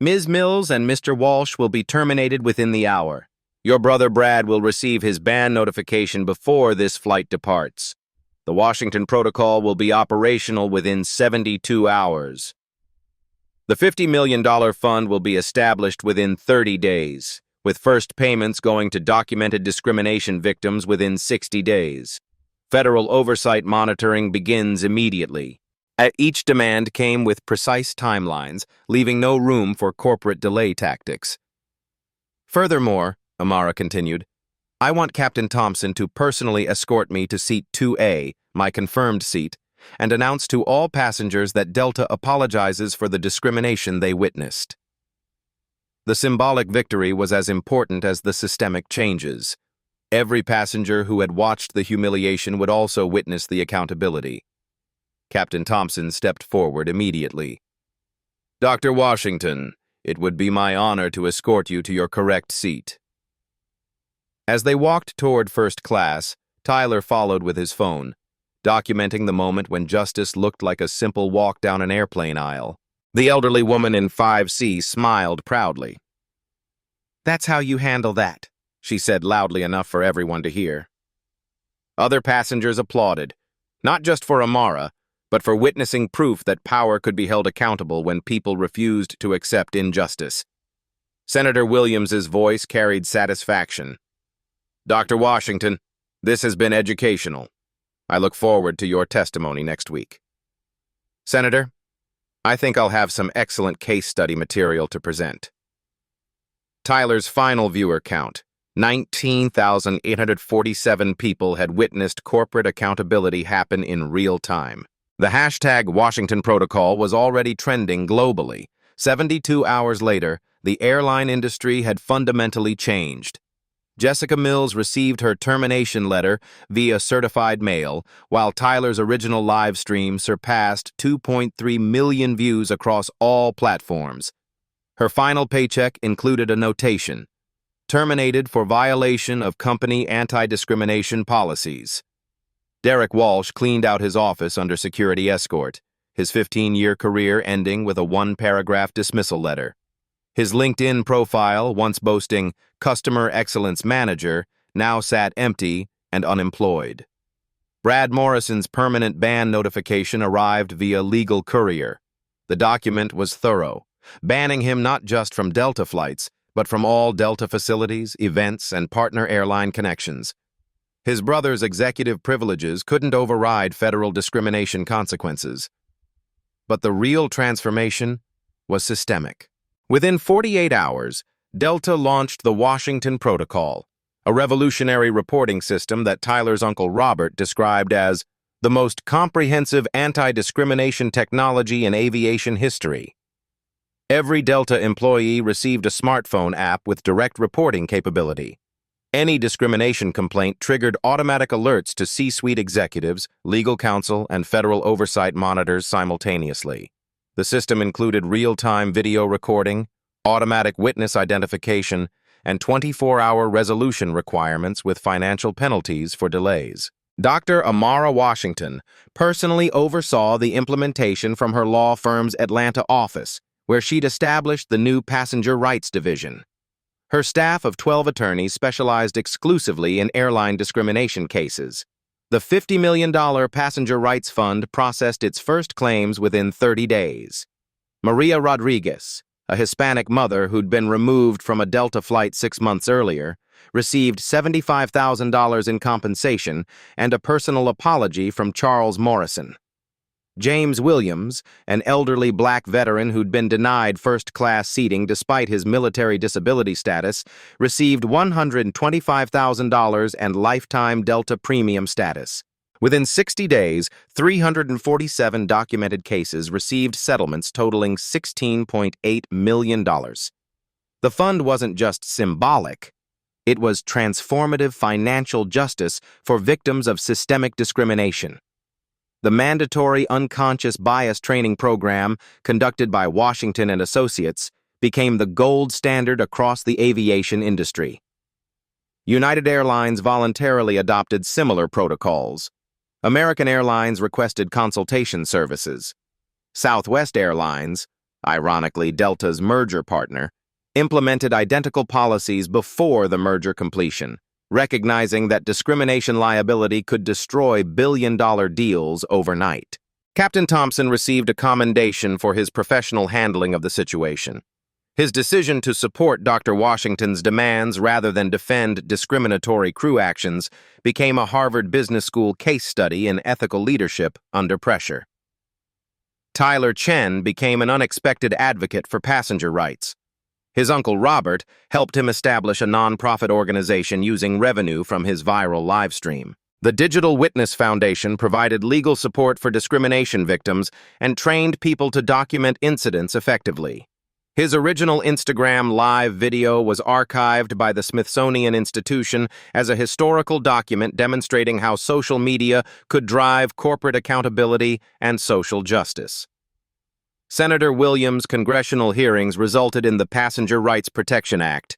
S1: Ms. Mills and Mr. Walsh will be terminated within the hour. Your brother Brad will receive his ban notification before this flight departs. The Washington Protocol will be operational within 72 hours. The $50 million fund will be established within 30 days, with first payments going to documented discrimination victims within 60 days. Federal oversight monitoring begins immediately. Each demand came with precise timelines, leaving no room for corporate delay tactics. Furthermore, Amara continued, I want Captain Thompson to personally escort me to seat 2A, my confirmed seat, and announce to all passengers that Delta apologizes for the discrimination they witnessed. The symbolic victory was as important as the systemic changes. Every passenger who had watched the humiliation would also witness the accountability. Captain Thompson stepped forward immediately. Dr. Washington, it would be my honor to escort you to your correct seat. As they walked toward first class, Tyler followed with his phone, documenting the moment when justice looked like a simple walk down an airplane aisle. The elderly woman in 5C smiled proudly. That's how you handle that, she said loudly enough for everyone to hear. Other passengers applauded, not just for Amara, but for witnessing proof that power could be held accountable when people refused to accept injustice. Senator Williams's voice carried satisfaction. Dr. Washington, this has been educational. I look forward to your testimony next week. Senator, I think I'll have some excellent case study material to present. Tyler's final viewer count, 19,847 people had witnessed corporate accountability happen in real time. The hashtag Washington Protocol was already trending globally. 72 hours later, the airline industry had fundamentally changed. Jessica Mills received her termination letter via certified mail, while Tyler's original live stream surpassed 2.3 million views across all platforms. Her final paycheck included a notation: terminated for violation of company anti-discrimination policies. Derek Walsh cleaned out his office under security escort, his 15-year career ending with a one-paragraph dismissal letter. His LinkedIn profile, once boasting Customer Excellence Manager, now sat empty and unemployed. Brad Morrison's permanent ban notification arrived via legal courier. The document was thorough, banning him not just from Delta flights, but from all Delta facilities, events, and partner airline connections. His brother's executive privileges couldn't override federal discrimination consequences. But the real transformation was systemic. Within 48 hours, Delta launched the Washington Protocol, a revolutionary reporting system that Tyler's uncle Robert described as the most comprehensive anti-discrimination technology in aviation history. Every Delta employee received a smartphone app with direct reporting capability. Any discrimination complaint triggered automatic alerts to C-suite executives, legal counsel, and federal oversight monitors simultaneously. The system included real-time video recording, automatic witness identification, and 24-hour resolution requirements with financial penalties for delays. Dr. Amara Washington personally oversaw the implementation from her law firm's Atlanta office, where she'd established the new Passenger Rights Division. Her staff of 12 attorneys specialized exclusively in airline discrimination cases. The $50 million Passenger Rights Fund processed its first claims within 30 days. Maria Rodriguez, a Hispanic mother who'd been removed from a Delta flight 6 months earlier, received $75,000 in compensation and a personal apology from Charles Morrison. James Williams, an elderly black veteran who'd been denied first-class seating despite his military disability status, received $125,000 and lifetime Delta premium status. Within 60 days, 347 documented cases received settlements totaling $16.8 million. The fund wasn't just symbolic. It was transformative financial justice for victims of systemic discrimination. The mandatory unconscious bias training program, conducted by Washington and Associates, became the gold standard across the aviation industry. United Airlines voluntarily adopted similar protocols. American Airlines requested consultation services. Southwest Airlines, ironically Delta's merger partner, implemented identical policies before the merger completion, recognizing that discrimination liability could destroy billion-dollar deals overnight. Captain Thompson received a commendation for his professional handling of the situation. His decision to support Dr. Washington's demands rather than defend discriminatory crew actions became a Harvard Business School case study in ethical leadership under pressure. Tyler Chen became an unexpected advocate for passenger rights. His uncle Robert helped him establish a nonprofit organization using revenue from his viral live stream. The Digital Witness Foundation provided legal support for discrimination victims and trained people to document incidents effectively. His original Instagram live video was archived by the Smithsonian Institution as a historical document demonstrating how social media could drive corporate accountability and social justice. Senator Williams' congressional hearings resulted in the Passenger Rights Protection Act,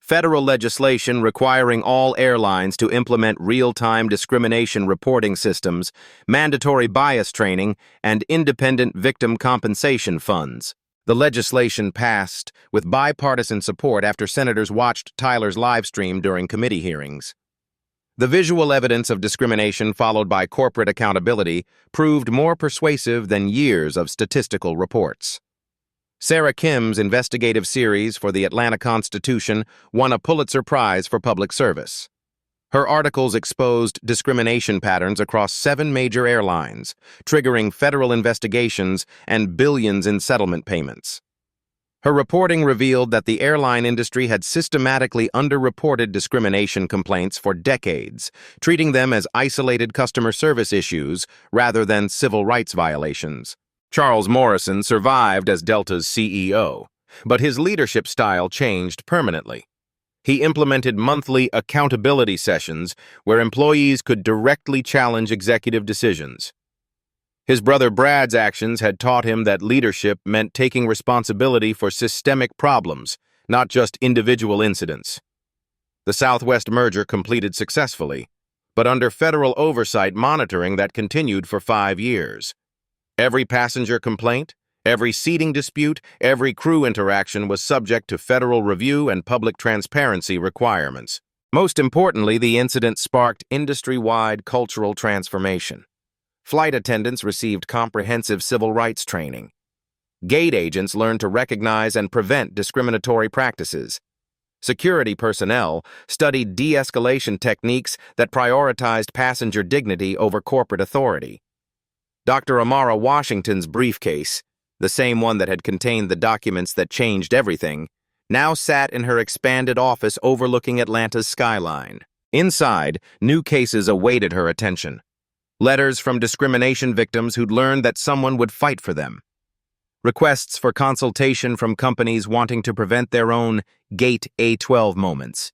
S1: federal legislation requiring all airlines to implement real-time discrimination reporting systems, mandatory bias training, and independent victim compensation funds. The legislation passed with bipartisan support after senators watched Tyler's live stream during committee hearings. The visual evidence of discrimination followed by corporate accountability proved more persuasive than years of statistical reports. Sarah Kim's investigative series for the Atlanta Constitution won a Pulitzer Prize for public service. Her articles exposed discrimination patterns across 7 major airlines, triggering federal investigations and billions in settlement payments. Her reporting revealed that the airline industry had systematically underreported discrimination complaints for decades, treating them as isolated customer service issues rather than civil rights violations. Charles Morrison survived as Delta's CEO. But his leadership style changed permanently. He implemented monthly accountability sessions where employees could directly challenge executive decisions. His brother Brad's actions had taught him that leadership meant taking responsibility for systemic problems, not just individual incidents. The Southwest merger completed successfully, but under federal oversight monitoring that continued for 5 years. Every passenger complaint, every seating dispute, every crew interaction was subject to federal review and public transparency requirements. Most importantly, the incident sparked industry-wide cultural transformation. Flight attendants received comprehensive civil rights training. Gate agents learned to recognize and prevent discriminatory practices. Security personnel studied de-escalation techniques that prioritized passenger dignity over corporate authority. Dr. Amara Washington's briefcase, the same one that had contained the documents that changed everything, now sat in her expanded office overlooking Atlanta's skyline. Inside, new cases awaited her attention. Letters from discrimination victims who'd learned that someone would fight for them. Requests for consultation from companies wanting to prevent their own Gate A12 moments.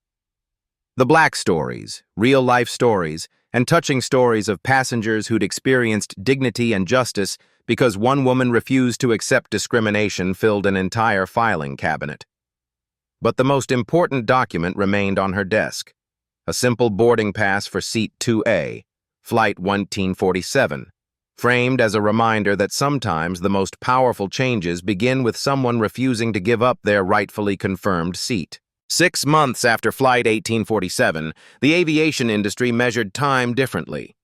S1: The black stories, real-life stories, and touching stories of passengers who'd experienced dignity and justice because one woman refused to accept discrimination filled an entire filing cabinet. But the most important document remained on her desk, a simple boarding pass for Seat 2A, Flight 1947, framed as a reminder that sometimes the most powerful changes begin with someone refusing to give up their rightfully confirmed seat. 6 months after Flight 1847, the aviation industry measured time differently.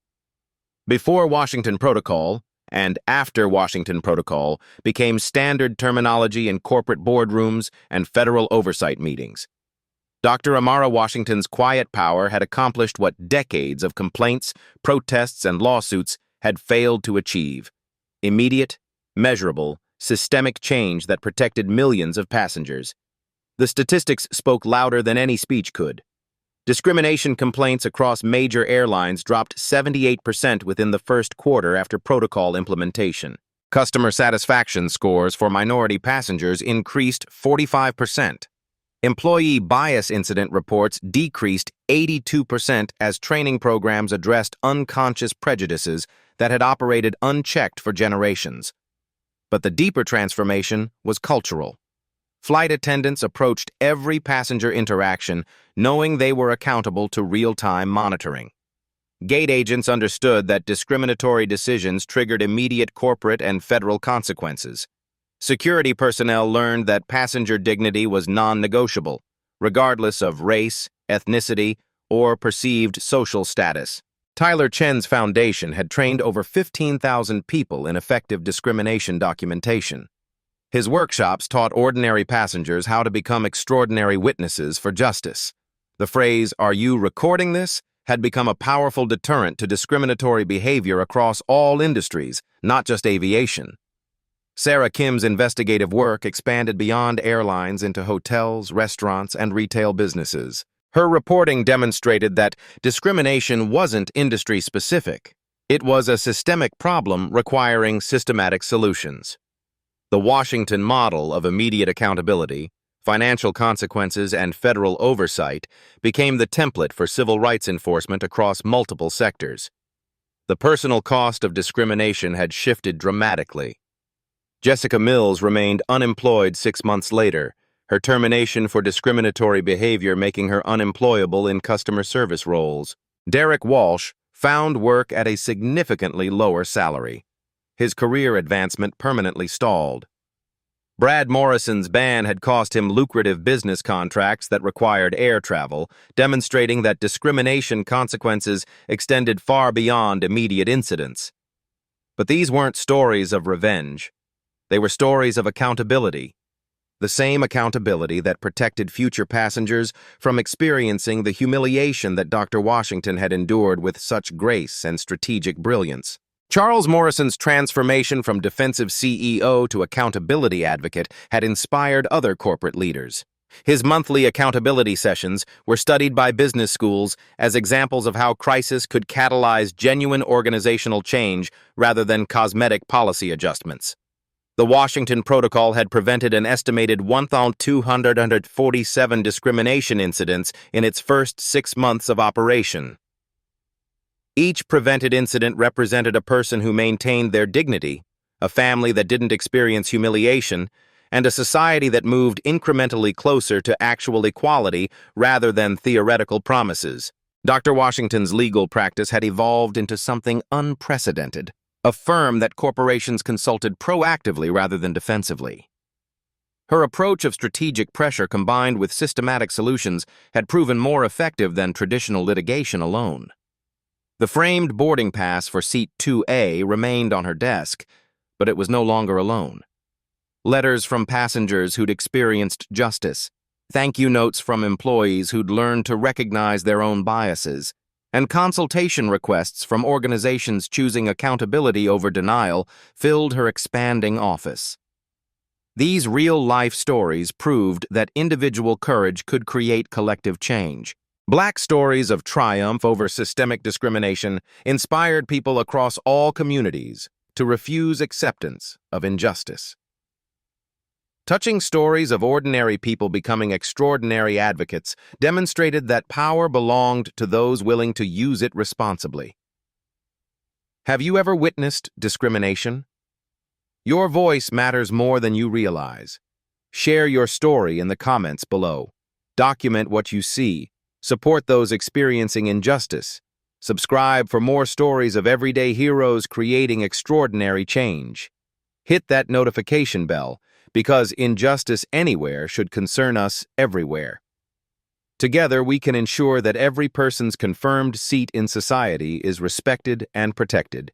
S1: Before Washington Protocol, and after Washington Protocol became standard terminology in corporate boardrooms and federal oversight meetings. Dr. Amara Washington's quiet power had accomplished what decades of complaints, protests, and lawsuits had failed to achieve: immediate, measurable, systemic change that protected millions of passengers. The statistics spoke louder than any speech could. Discrimination complaints across major airlines dropped 78% within the first quarter after protocol implementation. Customer satisfaction scores for minority passengers increased 45%. Employee bias incident reports decreased 82% as training programs addressed unconscious prejudices that had operated unchecked for generations. But the deeper transformation was cultural. Flight attendants approached every passenger interaction knowing they were accountable to real-time monitoring. Gate agents understood that discriminatory decisions triggered immediate corporate and federal consequences. Security personnel learned that passenger dignity was non-negotiable, regardless of race, ethnicity, or perceived social status. Tyler Chen's foundation had trained over 15,000 people in effective discrimination documentation. His workshops taught ordinary passengers how to become extraordinary witnesses for justice. The phrase, "Are you recording this?" had become a powerful deterrent to discriminatory behavior across all industries, not just aviation. Sarah Kim's investigative work expanded beyond airlines into hotels, restaurants, and retail businesses. Her reporting demonstrated that discrimination wasn't industry-specific. It was a systemic problem requiring systematic solutions. The Washington model of immediate accountability, financial consequences, and federal oversight became the template for civil rights enforcement across multiple sectors. The personal cost of discrimination had shifted dramatically. Jessica Mills remained unemployed 6 months later, her termination for discriminatory behavior making her unemployable in customer service roles. Derek Walsh found work at a significantly lower salary. His career advancement permanently stalled. Brad Morrison's ban had cost him lucrative business contracts that required air travel, demonstrating that discrimination consequences extended far beyond immediate incidents. But these weren't stories of revenge. They were stories of accountability. The same accountability that protected future passengers from experiencing the humiliation that Dr. Washington had endured with such grace and strategic brilliance. Charles Morrison's transformation from defensive CEO to accountability advocate had inspired other corporate leaders. His monthly accountability sessions were studied by business schools as examples of how crisis could catalyze genuine organizational change rather than cosmetic policy adjustments. The Washington Protocol had prevented an estimated 1,247 discrimination incidents in its first 6 months of operation. Each prevented incident represented a person who maintained their dignity, a family that didn't experience humiliation, and a society that moved incrementally closer to actual equality rather than theoretical promises. Dr. Washington's legal practice had evolved into something unprecedented, a firm that corporations consulted proactively rather than defensively. Her approach of strategic pressure combined with systematic solutions had proven more effective than traditional litigation alone. The framed boarding pass for seat 2A remained on her desk, but it was no longer alone. Letters from passengers who'd experienced justice, thank-you notes from employees who'd learned to recognize their own biases, and consultation requests from organizations choosing accountability over denial filled her expanding office. These real-life stories proved that individual courage could create collective change. Black stories of triumph over systemic discrimination inspired people across all communities to refuse acceptance of injustice. Touching stories of ordinary people becoming extraordinary advocates demonstrated that power belonged to those willing to use it responsibly. Have you ever witnessed discrimination? Your voice matters more than you realize. Share your story in the comments below. Document what you see. Support those experiencing injustice. Subscribe for more stories of everyday heroes creating extraordinary change. Hit that notification bell, because injustice anywhere should concern us everywhere. Together, we can ensure that every person's confirmed seat in society is respected and protected.